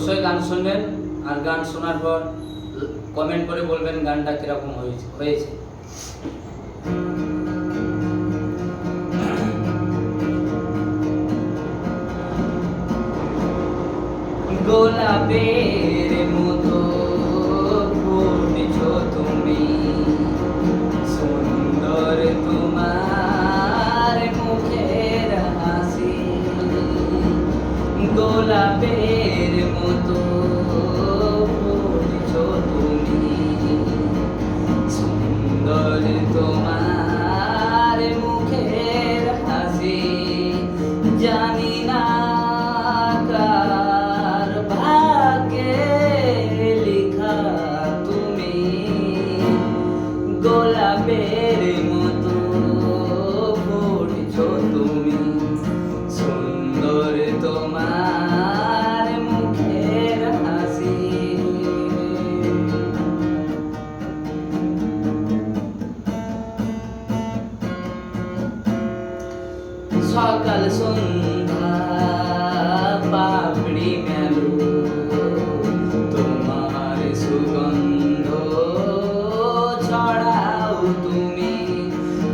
অবশ্যই গান শুনবেন, আর গান শোনার পর কমেন্ট করে বলবেন গানটা কিরকম হয়েছে। গোলাপের মতো ফুটেছো তুমি, সুন্দর তোমার মুখের হাসি। গোলাপের মতো ফুটেছো তুমি, সুন্দর তোমার মুখের হাসি। জানি না কার ভাগ্যে লেখা তুমি, গোলাপের মতো ফুটেছো তুমি, সুন্দর তোমার মুখের হাসি। সকাল সন্ধ্যা পাপড়ি মেলো, তোমার সুগন্ধ ছড়াও তুমি।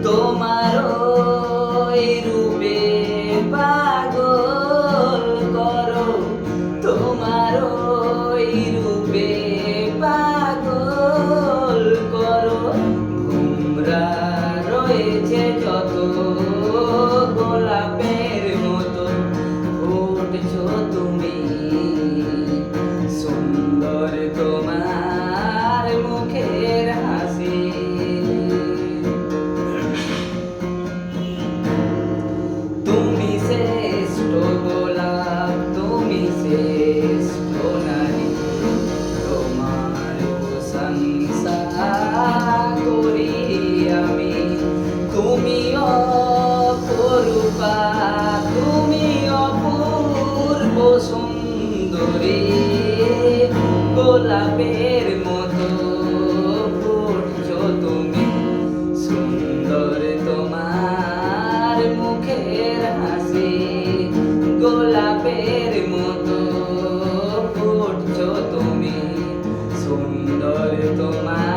তোমার ওই রূপে পাগল করো, তোমার ওই রূপে পাগল করো। ঘুমরা রয়েছে যত, গোলাপের মতো ফুটেছো তুমি, সুন্দর তোমার মুখের হাসি। তুমি শ্রেষ্ঠ গোলাপ, তুমি শ্রেষ্ঠ নারী, তোমার প্রশংসা করি আমি। তুমি অপরূপা, তুমি অপূর্ব সুন্দরী, গোলাপের মতো ফুটছো তুমি, সুন্দর তোমার মুখের হাসি। গোলাপের মতো ফুটছো তুমি, সুন্দর তোমার